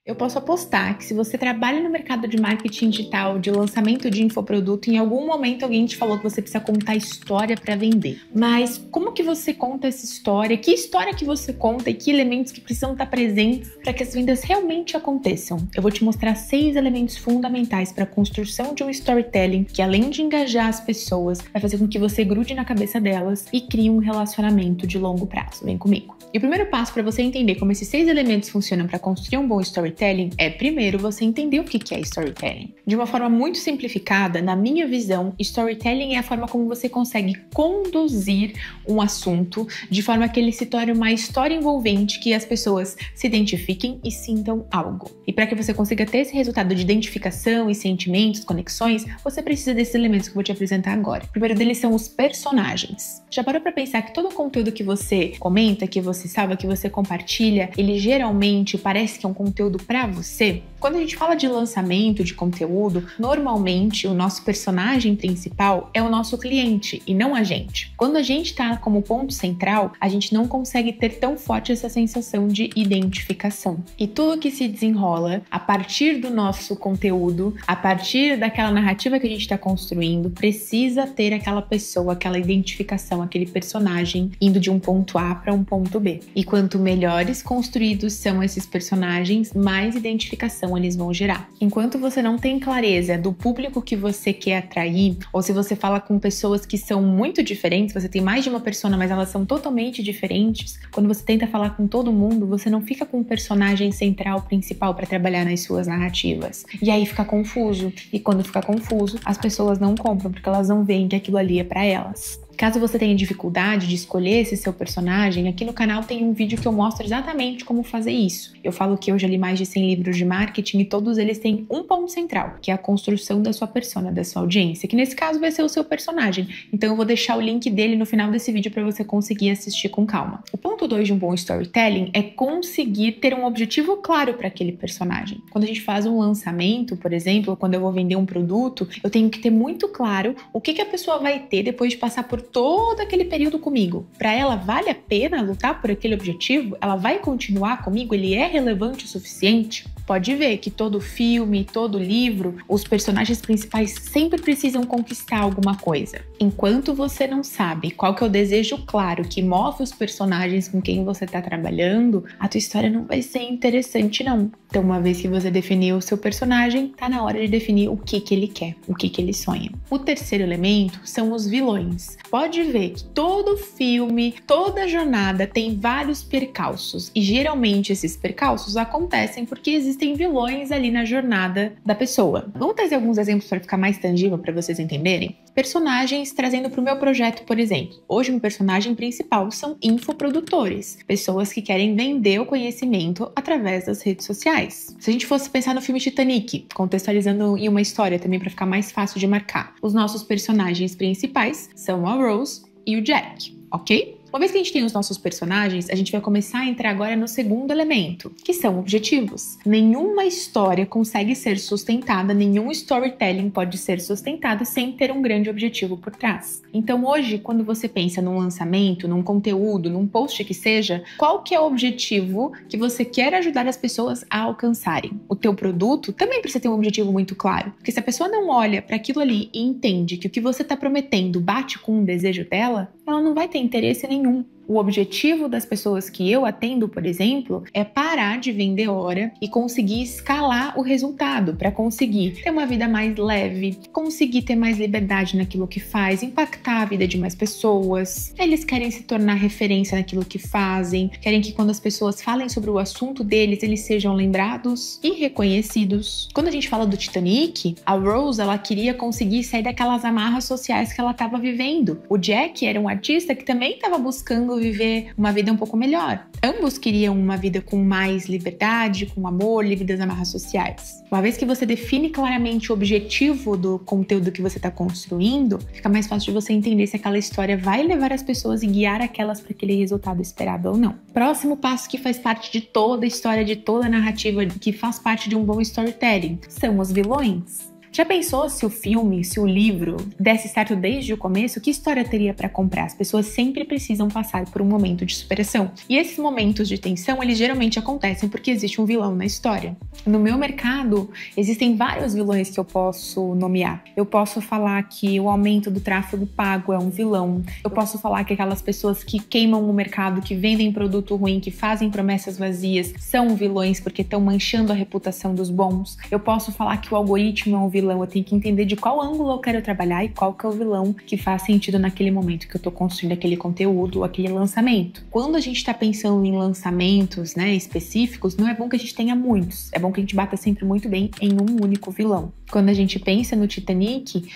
Eu posso apostar que se você trabalha no mercado de marketing digital, de lançamento de infoproduto, em algum momento alguém te falou que você precisa contar história para vender. Mas como que você conta essa história? Que história que você conta e que elementos que precisam estar presentes para que as vendas realmente aconteçam? Eu vou te mostrar 6 elementos fundamentais para a construção de um storytelling que, além de engajar as pessoas, vai fazer com que você grude na cabeça delas e crie um relacionamento de longo prazo. Vem comigo. E o primeiro passo para você entender como esses 6 elementos funcionam para construir um bom storytelling é, primeiro, você entender o que é storytelling. De uma forma muito simplificada, na minha visão, storytelling é a forma como você consegue conduzir um assunto de forma que ele se torne uma história envolvente, que as pessoas se identifiquem e sintam algo. E para que você consiga ter esse resultado de identificação e sentimentos, conexões, você precisa desses elementos que eu vou te apresentar agora. O primeiro deles são os personagens. Já parou para pensar que todo o conteúdo que você comenta, que você salva, que você compartilha, ele geralmente parece que é um conteúdo para você? Quando a gente fala de lançamento de conteúdo, normalmente o nosso personagem principal é o nosso cliente e não a gente. Quando a gente está como ponto central, a gente não consegue ter tão forte essa sensação de identificação. E tudo que se desenrola a partir do nosso conteúdo, a partir daquela narrativa que a gente está construindo, precisa ter aquela pessoa, aquela identificação, aquele personagem indo de um ponto A para um ponto B. E quanto melhores construídos são esses personagens, mais identificação eles vão gerar. Enquanto você não tem clareza do público que você quer atrair, ou se você fala com pessoas que são muito diferentes, você tem mais de uma persona, mas elas são totalmente diferentes, quando você tenta falar com todo mundo, você não fica com um personagem central, principal para trabalhar nas suas narrativas. E aí fica confuso. E quando fica confuso, as pessoas não compram, porque elas não veem que aquilo ali é para elas. Caso você tenha dificuldade de escolher esse seu personagem, aqui no canal tem um vídeo que eu mostro exatamente como fazer isso. Eu falo que eu já li mais de 100 livros de marketing e todos eles têm um ponto central, que é a construção da sua persona, da sua audiência, que nesse caso vai ser o seu personagem. Então eu vou deixar o link dele no final desse vídeo para você conseguir assistir com calma. O ponto 2 de um bom storytelling é conseguir ter um objetivo claro para aquele personagem. Quando a gente faz um lançamento, por exemplo, quando eu vou vender um produto, eu tenho que ter muito claro o que a pessoa vai ter depois de passar por todo aquele período comigo. Para ela, vale a pena lutar por aquele objetivo? Ela vai continuar comigo? Ele é relevante o suficiente? Pode ver que todo filme, todo livro, os personagens principais sempre precisam conquistar alguma coisa. Enquanto você não sabe qual que é o desejo claro que move os personagens com quem você está trabalhando, a tua história não vai ser interessante, não. Então, uma vez que você definiu o seu personagem, tá na hora de definir o que ele quer, o que ele sonha. O terceiro elemento são os vilões. Pode ver que todo filme, toda jornada tem vários percalços e geralmente esses percalços acontecem porque existem vilões ali na jornada da pessoa. Vamos trazer alguns exemplos para ficar mais tangível para vocês entenderem? Personagens trazendo para o meu projeto, por exemplo. Hoje, meu personagem principal são infoprodutores, pessoas que querem vender o conhecimento através das redes sociais. Se a gente fosse pensar no filme Titanic, contextualizando em uma história também para ficar mais fácil de marcar, os nossos personagens principais são a Rose e o Jack, ok? Uma vez que a gente tem os nossos personagens, a gente vai começar a entrar agora no segundo elemento, que são objetivos. Nenhuma história consegue ser sustentada, nenhum storytelling pode ser sustentado sem ter um grande objetivo por trás. Então hoje, quando você pensa num lançamento, num conteúdo, num post que seja, qual que é o objetivo que você quer ajudar as pessoas a alcançarem? O teu produto também precisa ter um objetivo muito claro, porque se a pessoa não olha para aquilo ali e entende que o que você está prometendo bate com o desejo dela, ela não vai ter interesse nenhum. O objetivo das pessoas que eu atendo, por exemplo, é parar de vender hora e conseguir escalar o resultado para conseguir ter uma vida mais leve, conseguir ter mais liberdade naquilo que faz, impactar a vida de mais pessoas. Eles querem se tornar referência naquilo que fazem, querem que quando as pessoas falem sobre o assunto deles, eles sejam lembrados e reconhecidos. Quando a gente fala do Titanic, a Rose, ela queria conseguir sair daquelas amarras sociais que ela estava vivendo. O Jack era um artista que também estava buscando viver uma vida um pouco melhor. Ambos queriam uma vida com mais liberdade, com amor, livre das amarras sociais. Uma vez que você define claramente o objetivo do conteúdo que você está construindo, fica mais fácil de você entender se aquela história vai levar as pessoas e guiar aquelas para aquele resultado esperado ou não. Próximo passo que faz parte de toda a história, de toda a narrativa, que faz parte de um bom storytelling, são os vilões. Já pensou se o filme, se o livro desse certo desde o começo? Que história teria para comprar? As pessoas sempre precisam passar por um momento de superação. E esses momentos de tensão, eles geralmente acontecem porque existe um vilão na história. No meu mercado, existem vários vilões que eu posso nomear. Eu posso falar que o aumento do tráfego pago é um vilão. Eu posso falar que aquelas pessoas que queimam o mercado, que vendem produto ruim, que fazem promessas vazias, são vilões porque estão manchando a reputação dos bons. Eu posso falar que o algoritmo é um vilão. Eu tenho que entender de qual ângulo eu quero trabalhar e qual que é o vilão que faz sentido naquele momento que eu estou construindo aquele conteúdo ou aquele lançamento. Quando a gente está pensando em lançamentos, né, específicos, não é bom que a gente tenha muitos. É bom que a gente bata sempre muito bem em um único vilão. Quando a gente pensa no Titanic,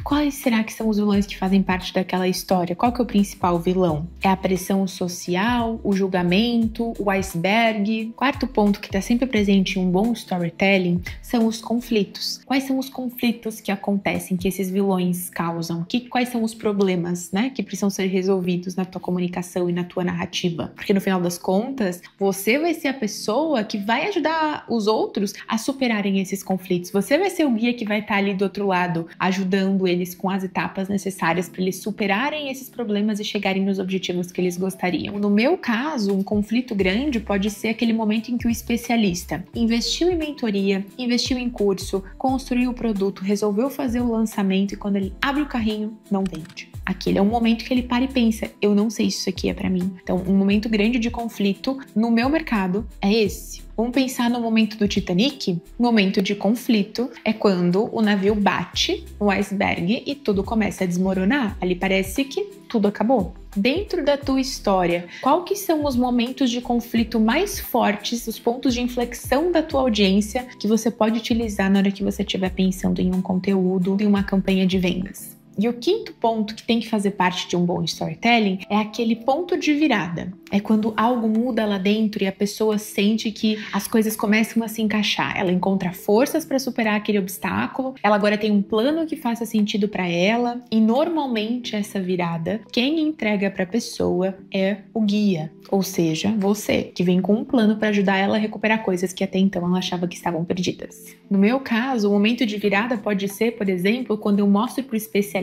quais será que são os vilões que fazem parte daquela história? Qual que é o principal vilão? É a pressão social, o julgamento, o iceberg? Quarto ponto que está sempre presente em um bom storytelling são os conflitos. Quais são os conflitos que acontecem, que esses vilões causam? Quais são os problemas, né, que precisam ser resolvidos na tua comunicação e na tua narrativa? Porque no final das contas, você vai ser a pessoa que vai ajudar os outros a superarem esses conflitos. Você vai ser o guia que vai estar ali do outro lado, ajudando eles com as etapas necessárias para eles superarem esses problemas e chegarem nos objetivos que eles gostariam. No meu caso, um conflito grande pode ser aquele momento em que o especialista investiu em mentoria, investiu em curso, construiu o produto, resolveu fazer o lançamento e quando ele abre o carrinho, não vende. Aquele é um momento que ele para e pensa, eu não sei se isso aqui é para mim. Então, um momento grande de conflito no meu mercado é esse. Vamos pensar no momento do Titanic? O momento de conflito é quando o navio bate no iceberg e tudo começa a desmoronar. Ali parece que tudo acabou. Dentro da tua história, qual que são os momentos de conflito mais fortes, os pontos de inflexão da tua audiência que você pode utilizar na hora que você estiver pensando em um conteúdo, em uma campanha de vendas? E o quinto ponto que tem que fazer parte de um bom storytelling é aquele ponto de virada. É quando algo muda lá dentro e a pessoa sente que as coisas começam a se encaixar. Ela encontra forças para superar aquele obstáculo, ela agora tem um plano que faça sentido para ela e normalmente essa virada, quem entrega para a pessoa é o guia, ou seja, você, que vem com um plano para ajudar ela a recuperar coisas que até então ela achava que estavam perdidas. No meu caso, o momento de virada pode ser, por exemplo, quando eu mostro para o especialista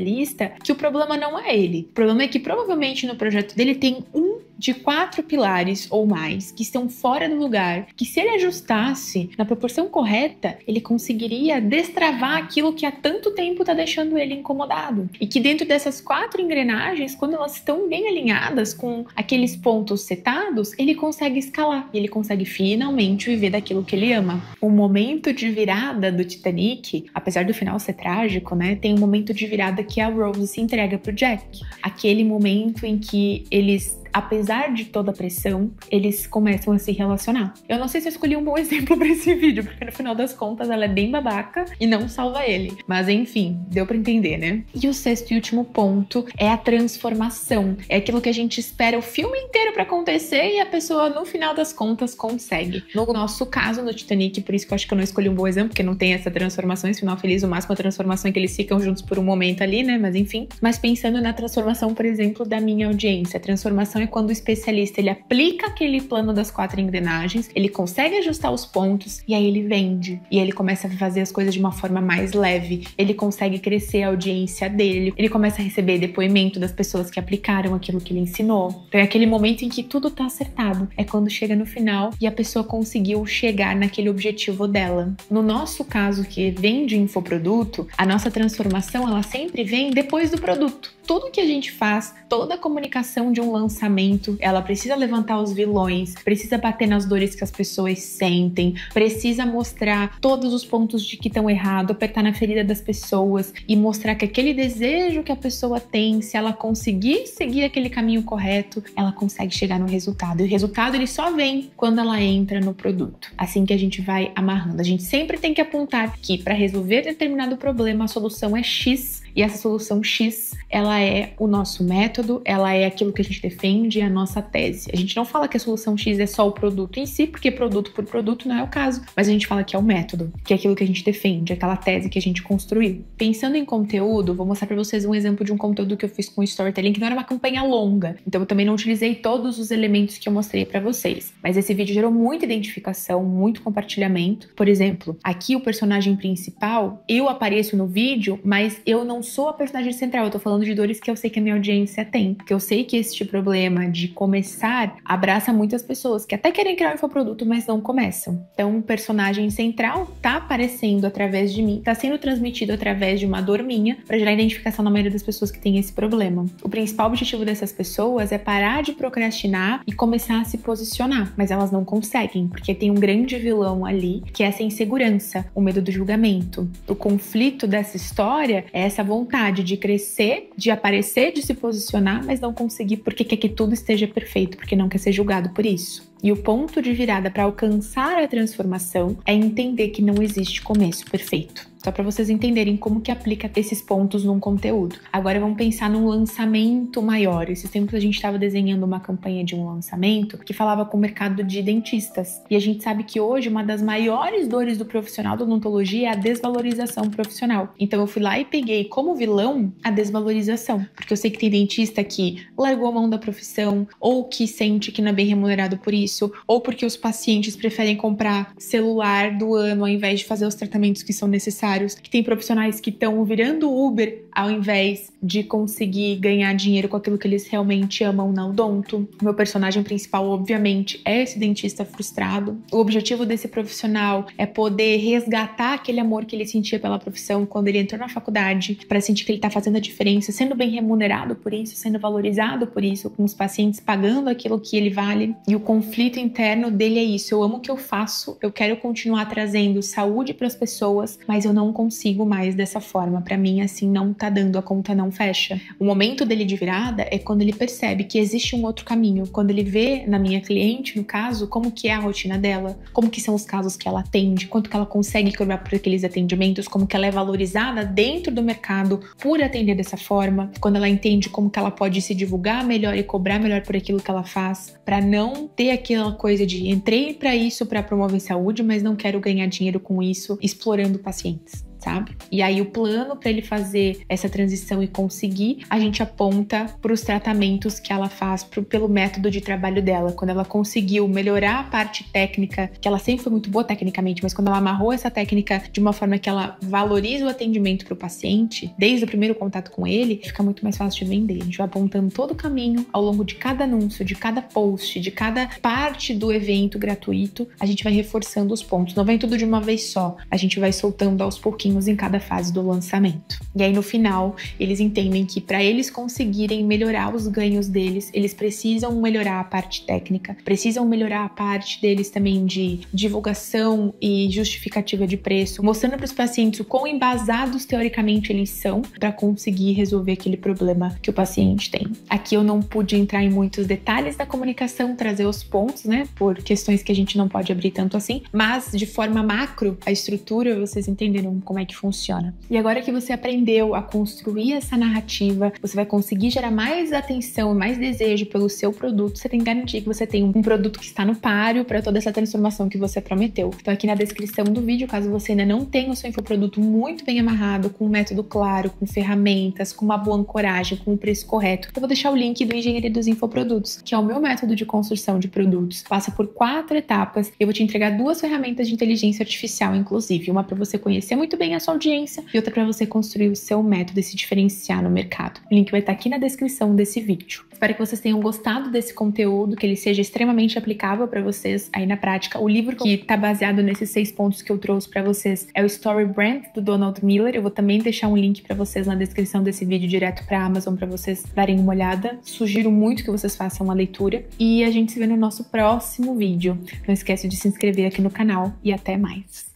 que o problema não é ele. O problema é que provavelmente no projeto dele tem um de 4 pilares ou mais que estão fora do lugar, que se ele ajustasse na proporção correta, ele conseguiria destravar aquilo que há tanto tempo está deixando ele incomodado. E que dentro dessas 4 engrenagens, quando elas estão bem alinhadas com aqueles pontos setados, ele consegue escalar e ele consegue finalmente viver daquilo que ele ama. O momento de virada do Titanic, apesar do final ser trágico, né, tem um momento de virada que a Rose se entrega pro Jack. Aquele momento em que eles, apesar de toda a pressão, eles começam a se relacionar. Eu não sei se eu escolhi um bom exemplo para esse vídeo, porque no final das contas ela é bem babaca e não salva ele. Mas enfim, deu para entender, né? E o sexto e último ponto é a transformação. É aquilo que a gente espera o filme inteiro para acontecer e a pessoa, no final das contas, consegue. No nosso caso, no Titanic, por isso que eu acho que eu não escolhi um bom exemplo, porque não tem essa transformação, esse final feliz, o máximo a transformação é que eles ficam juntos por um momento ali, né? Mas enfim. Mas pensando na transformação, por exemplo, da minha audiência, a transformação é quando o especialista ele aplica aquele plano das 4 engrenagens, ele consegue ajustar os pontos e aí ele vende. E ele começa a fazer as coisas de uma forma mais leve, ele consegue crescer a audiência dele, ele começa a receber depoimento das pessoas que aplicaram aquilo que ele ensinou. Então é aquele momento em que tudo tá acertado. É quando chega no final e a pessoa conseguiu chegar naquele objetivo dela. No nosso caso, que vende infoproduto, a nossa transformação ela sempre vem depois do produto. Tudo que a gente faz, toda a comunicação de um lançamento, ela precisa levantar os vilões, precisa bater nas dores que as pessoas sentem, precisa mostrar todos os pontos de que estão errados, apertar na ferida das pessoas e mostrar que aquele desejo que a pessoa tem, se ela conseguir seguir aquele caminho correto, ela consegue chegar no resultado. E o resultado ele só vem quando ela entra no produto. Assim que a gente vai amarrando. A gente sempre tem que apontar que para resolver determinado problema a solução é X. E essa solução X, ela é o nosso método, ela é aquilo que a gente defende, defende a nossa tese. A gente não fala que a solução X é só o produto em si, porque produto por produto não é o caso, mas a gente fala que é o método, que é aquilo que a gente defende, aquela tese que a gente construiu. Pensando em conteúdo, vou mostrar para vocês um exemplo de um conteúdo que eu fiz com o Storytelling, que não era uma campanha longa, então eu também não utilizei todos os elementos que eu mostrei para vocês, mas esse vídeo gerou muita identificação, muito compartilhamento. Por exemplo, aqui o personagem principal, eu apareço no vídeo, mas eu não sou a personagem central, eu tô falando de dores que eu sei que a minha audiência tem, porque eu sei que este problema de começar abraça muitas pessoas que até querem criar um infoproduto, mas não começam. Então, o personagem central tá aparecendo através de mim, tá sendo transmitido através de uma dor minha, para gerar identificação na maioria das pessoas que tem esse problema. O principal objetivo dessas pessoas é parar de procrastinar e começar a se posicionar, mas elas não conseguem, porque tem um grande vilão ali, que é essa insegurança, o medo do julgamento. O conflito dessa história é essa vontade de crescer, de aparecer, de se posicionar, mas não conseguir porque quer que tudo esteja perfeito, porque não quer ser julgado por isso. E o ponto de virada para alcançar a transformação é entender que não existe começo perfeito. Só para vocês entenderem como que aplica esses pontos num conteúdo. Agora vamos pensar num lançamento maior. Esses tempos a gente estava desenhando uma campanha de um lançamento que falava com o mercado de dentistas. E a gente sabe que hoje uma das maiores dores do profissional da odontologia é a desvalorização profissional. Então eu fui lá e peguei como vilão a desvalorização. Porque eu sei que tem dentista que largou a mão da profissão, ou que sente que não é bem remunerado por isso, ou porque os pacientes preferem comprar celular do ano ao invés de fazer os tratamentos que são necessários, que tem profissionais que estão virando Uber ao invés de conseguir ganhar dinheiro com aquilo que eles realmente amam na odonto. O meu personagem principal, obviamente, é esse dentista frustrado. O objetivo desse profissional é poder resgatar aquele amor que ele sentia pela profissão quando ele entrou na faculdade, para sentir que ele tá fazendo a diferença, sendo bem remunerado por isso, sendo valorizado por isso, com os pacientes pagando aquilo que ele vale. E o conflito interno dele é isso: eu amo o que eu faço, eu quero continuar trazendo saúde para as pessoas, mas eu não consigo mais dessa forma. Para mim, assim, não tá dando, a conta não fecha. O momento dele de virada é quando ele percebe que existe um outro caminho, quando ele vê na minha cliente, no caso, como que é a rotina dela, como que são os casos que ela atende, quanto que ela consegue cobrar por aqueles atendimentos, como que ela é valorizada dentro do mercado por atender dessa forma, quando ela entende como que ela pode se divulgar melhor e cobrar melhor por aquilo que ela faz, para não ter aquela coisa de entrei para isso para promover saúde, mas não quero ganhar dinheiro com isso, explorando pacientes, sabe? E aí o plano para ele fazer essa transição e conseguir, a gente aponta para os tratamentos que ela faz pelo método de trabalho dela. Quando ela conseguiu melhorar a parte técnica, que ela sempre foi muito boa tecnicamente, mas quando ela amarrou essa técnica de uma forma que ela valoriza o atendimento para o paciente, desde o primeiro contato com ele, fica muito mais fácil de vender. A gente vai apontando todo o caminho ao longo de cada anúncio, de cada post, de cada parte do evento gratuito, a gente vai reforçando os pontos. Não vem tudo de uma vez só, a gente vai soltando aos pouquinhos em cada fase do lançamento. E aí no final, eles entendem que para eles conseguirem melhorar os ganhos deles, eles precisam melhorar a parte técnica, precisam melhorar a parte deles também de divulgação e justificativa de preço, mostrando para os pacientes o quão embasados teoricamente eles são para conseguir resolver aquele problema que o paciente tem. Aqui eu não pude entrar em muitos detalhes da comunicação, trazer os pontos, né, por questões que a gente não pode abrir tanto assim, mas de forma macro, a estrutura, vocês entenderam como é que funciona. E agora que você aprendeu a construir essa narrativa, você vai conseguir gerar mais atenção e mais desejo pelo seu produto, você tem que garantir que você tem um produto que está no páreo para toda essa transformação que você prometeu. Então aqui na descrição do vídeo, caso você ainda não tenha o seu infoproduto muito bem amarrado, com um método claro, com ferramentas, com uma boa ancoragem, com o preço correto, eu vou deixar o link do Engenharia dos Infoprodutos, que é o meu método de construção de produtos. Passa por 4 etapas. Eu vou te entregar 2 ferramentas de inteligência artificial, inclusive. Uma para você conhecer muito bem a sua audiência e outra para você construir o seu método e se diferenciar no mercado. O link vai estar aqui na descrição desse vídeo. Espero que vocês tenham gostado desse conteúdo, que ele seja extremamente aplicável para vocês aí na prática. O livro que está baseado nesses 6 pontos que eu trouxe para vocês é o Story Brand, do Donald Miller. Eu vou também deixar um link para vocês na descrição desse vídeo direto para a Amazon para vocês darem uma olhada. Sugiro muito que vocês façam a leitura e a gente se vê no nosso próximo vídeo. Não esquece de se inscrever aqui no canal e até mais.